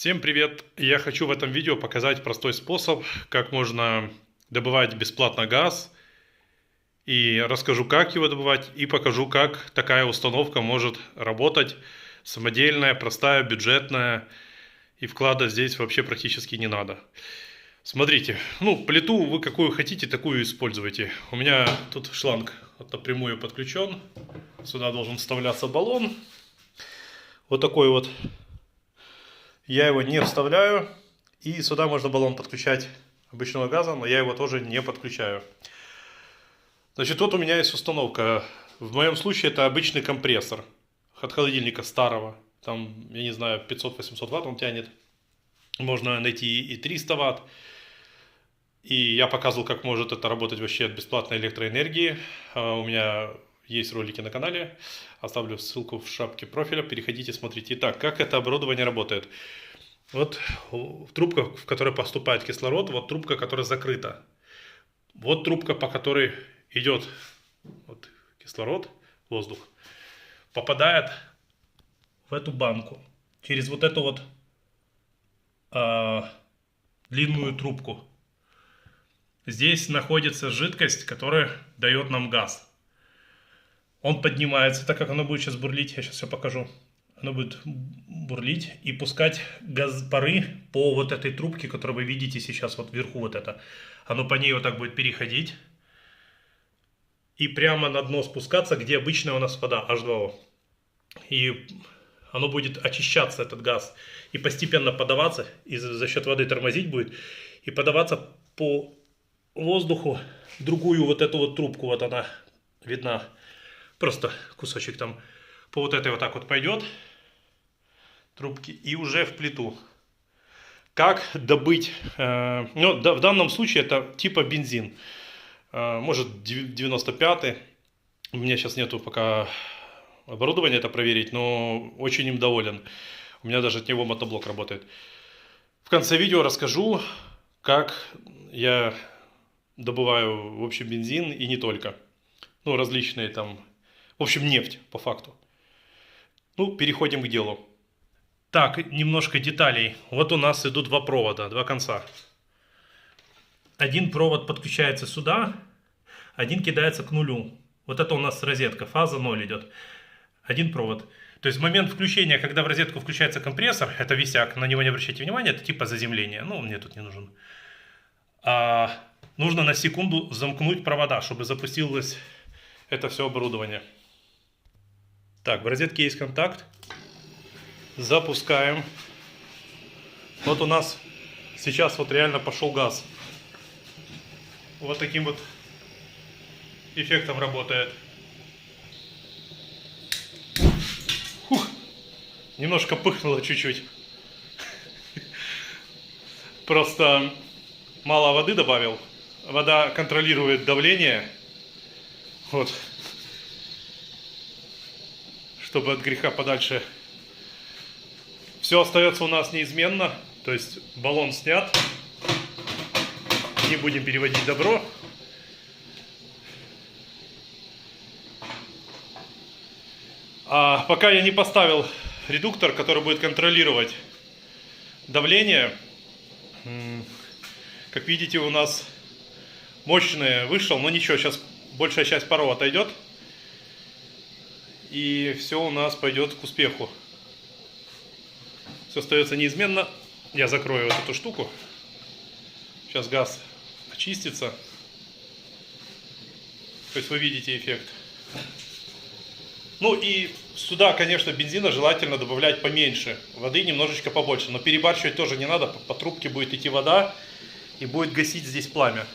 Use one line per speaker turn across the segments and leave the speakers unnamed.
Всем привет! Я хочу в этом видео показать простой способ, как можно добывать бесплатно газ. И расскажу, как его добывать, и покажу, как такая установка может работать. Самодельная, простая, бюджетная. И вклада здесь вообще практически не надо. Смотрите, плиту вы какую хотите, такую используйте. У меня тут шланг напрямую подключен. Сюда должен вставляться баллон. Вот такой вот. Я его не вставляю. И сюда можно баллон подключать обычного газа, но я его тоже не подключаю. Значит, вот у меня есть установка. В моем случае это обычный компрессор от холодильника старого. Там, я не знаю, 500-800 ватт он тянет. Можно найти и 300 ватт. И я показывал, как может это работать вообще от бесплатной электроэнергии. У меня есть ролики на канале. Оставлю ссылку в шапке профиля. Переходите, смотрите. Итак, как это оборудование работает. Вот трубка, в которой поступает кислород. Вот трубка, которая закрыта. Вот трубка, по которой идет вот кислород, воздух. Попадает в эту банку. Через вот эту вот длинную трубку. Здесь находится жидкость, которая дает нам газ. Он поднимается, так как оно будет сейчас бурлить, я сейчас все покажу. Оно будет бурлить и пускать пары по вот этой трубке, которую вы видите сейчас вот вверху вот это. Оно по ней вот так будет переходить. И прямо на дно спускаться, где обычная у нас вода, H2O. И оно будет очищаться, этот газ. И постепенно подаваться, и за счет воды тормозить будет. И подаваться по воздуху другую вот эту вот трубку, вот она видна. Просто кусочек там по вот этой вот так вот пойдет трубки и уже в плиту. Как добыть? В данном случае это типа бензин. Может 95-й. У меня сейчас нету пока оборудования это проверить, но очень им доволен. У меня даже от него мотоблок работает. В конце видео расскажу, как я добываю, в общем, бензин и не только. Различные там, в общем, нефть по факту. Переходим к делу. Так, немножко деталей. Вот у нас идут два провода, два конца. Один провод подключается сюда, один кидается к нулю. Вот это у нас розетка, фаза 0 идет. Один провод. То есть в момент включения, когда в розетку включается компрессор, это висяк, на него не обращайте внимания, это типа заземления. Мне тут не нужен. Нужно на секунду замкнуть провода, чтобы запустилось это все оборудование. Так, в розетке есть контакт. Запускаем. Вот у нас сейчас вот реально пошел газ. Вот таким вот эффектом работает. Немножко пыхнуло чуть-чуть. Просто мало воды добавил. Вода контролирует давление. Вот. Чтобы от греха подальше. Все остается у нас неизменно. То есть баллон снят. Не будем переводить добро. Пока я не поставил редуктор, который будет контролировать давление. Как видите, у нас мощный вышел, но ничего, сейчас большая часть паров отойдет. И все у нас пойдет к успеху. Все остается неизменно. Я закрою вот эту штуку. Сейчас газ очистится. То есть вы видите эффект. И сюда, конечно, бензина желательно добавлять поменьше. Воды немножечко побольше. Но перебарщивать тоже не надо. По трубке будет идти вода. И будет гасить здесь пламя.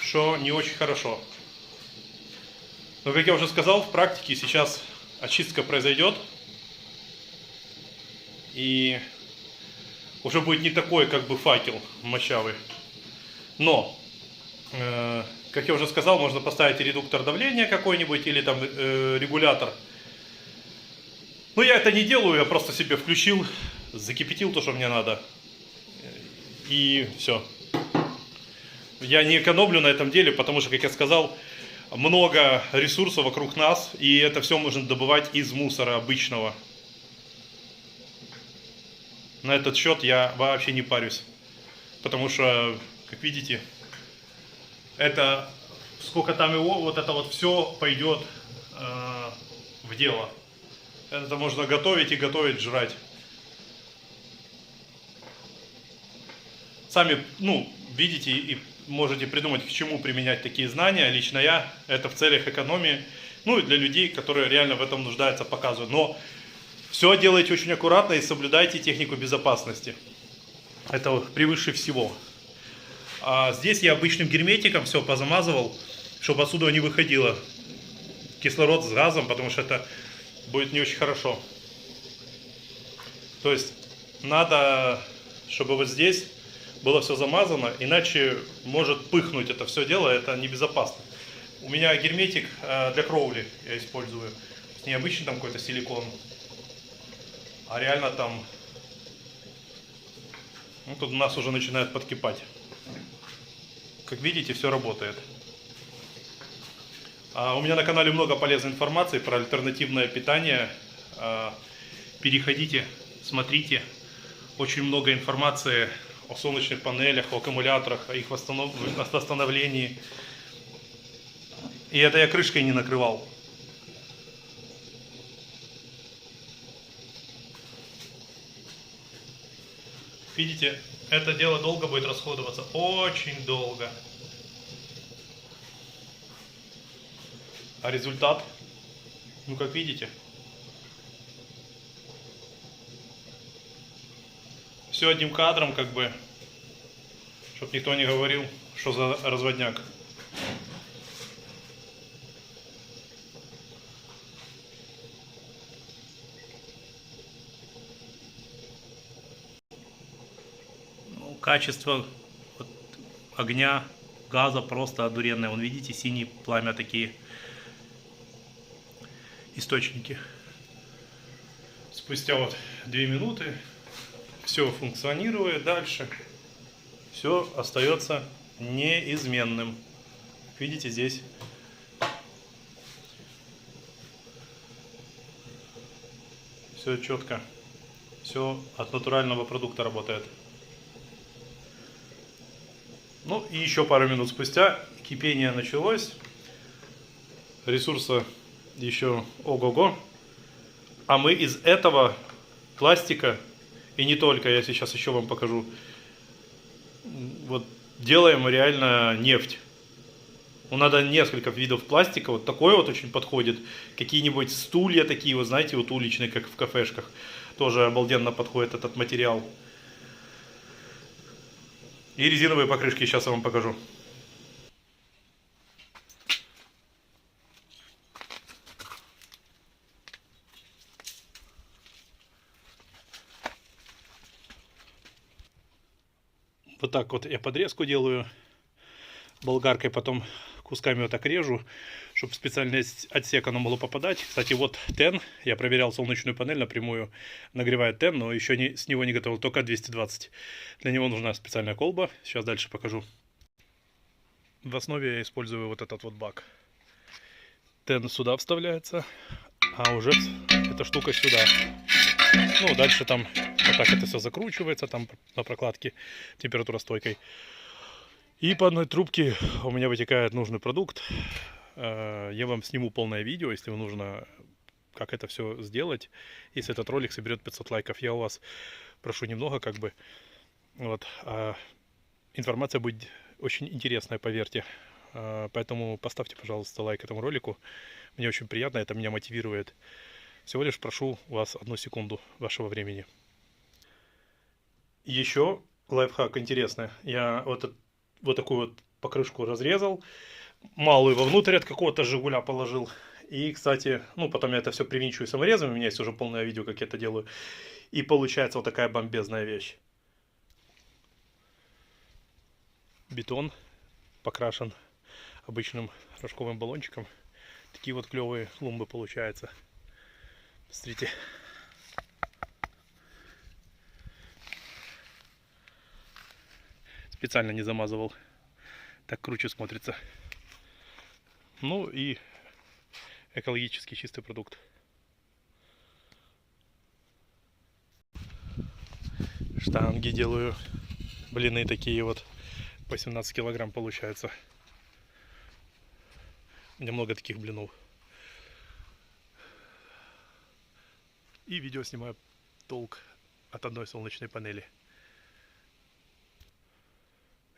Что не очень хорошо. Но, как я уже сказал, в практике сейчас очистка произойдет. И уже будет не такой, как бы, факел мощавый. Но, как я уже сказал, можно поставить редуктор давления какой-нибудь или там регулятор. Но я это не делаю, я просто себе включил, закипятил то, что мне надо. И все. Я не экономлю на этом деле, потому что, как я сказал, много ресурсов вокруг нас, и это все можно добывать из мусора обычного. На этот счет я вообще не парюсь. Потому что, как видите, это сколько там его, вот это вот все пойдет в дело. Это можно готовить и готовить, жрать. Сами, ну, видите и можете придумать, к чему применять такие знания. Лично я это в целях экономии. Ну и для людей, которые реально в этом нуждаются, показываю. Но все делайте очень аккуратно и соблюдайте технику безопасности. Это превыше всего. А здесь я обычным герметиком все позамазывал, чтобы отсюда не выходило кислород с газом, потому что это будет не очень хорошо. То есть надо, чтобы вот здесь было все замазано, иначе может пыхнуть это все дело, это небезопасно. У меня герметик для кровли я использую. Не обычный там какой-то силикон, а реально там... Ну, тут у нас уже начинает подкипать. Как видите, все работает. У меня на канале много полезной информации про альтернативное питание. Переходите, смотрите. Очень много информации о солнечных панелях, о аккумуляторах, о их восстановлении. И это я крышкой не накрывал. Видите, это дело долго будет расходоваться, очень долго. А результат, ну как видите, все одним кадром, как бы, чтобы никто не говорил, что за разводняк. Ну, качество вот огня, газа просто одуренное. Вон, видите, синие пламя такие источники. Спустя вот 2 минуты все функционирует дальше. Все остается неизменным. Видите, здесь все четко. Все от натурального продукта работает. Ну и еще пару минут спустя кипение началось. Ресурса еще ого-го. А мы из этого пластика, и не только, я сейчас еще вам покажу, вот делаем реально нефть. Ну, надо несколько видов пластика, вот такой вот очень подходит. Какие-нибудь стулья такие, вот знаете, вот уличные, как в кафешках. Тоже обалденно подходит этот материал. И резиновые покрышки сейчас я вам покажу. Вот так вот я подрезку делаю болгаркой, потом кусками вот так режу, чтобы специальный отсек оно могло попадать. Кстати, вот тен, я проверял солнечную панель напрямую, нагревает тен, но еще с него не готовил, только 220. Для него нужна специальная колба, сейчас дальше покажу. В основе я использую вот этот вот бак. Тен сюда вставляется, а уже эта штука сюда. Ну, дальше там вот так это все закручивается, там на прокладке температуростойкой. И по одной трубке у меня вытекает нужный продукт. Я вам сниму полное видео, если вам нужно, как это все сделать. Если этот ролик соберет 500 лайков, я у вас прошу немного, как бы. Вот. Информация будет очень интересная, поверьте. Поэтому поставьте, пожалуйста, лайк этому ролику. Мне очень приятно, это меня мотивирует. Всего лишь прошу у вас 1 секунду вашего времени. Еще лайфхак интересный. Я вот такую вот покрышку разрезал. Малую вовнутрь от какого-то Жигуля положил. И, кстати, ну потом я это все привинчиваю саморезом. У меня есть уже полное видео, как я это делаю. И получается вот такая бомбезная вещь. Бетон покрашен обычным рожковым баллончиком. Такие вот клевые клумбы получаются. Смотрите. Специально не замазывал. Так круче смотрится. Ну и экологически чистый продукт. Штанги делаю. Блины такие вот. По 17 килограмм получается. У меня много таких блинов. И видео снимаю толк от одной солнечной панели.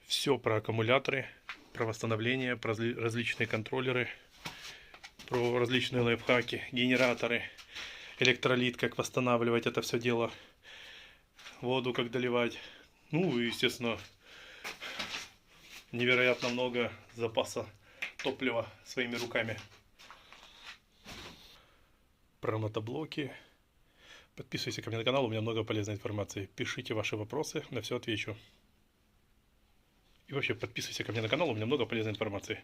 Все про аккумуляторы, про восстановление, про различные контроллеры, про различные лайфхаки, генераторы, электролит, как восстанавливать это все дело, воду как доливать. Ну и, естественно, невероятно много запаса топлива своими руками. Про мотоблоки. Подписывайся ко мне на канал, у меня много полезной информации. Пишите ваши вопросы, на все отвечу. И вообще подписывайся ко мне на канал, у меня много полезной информации.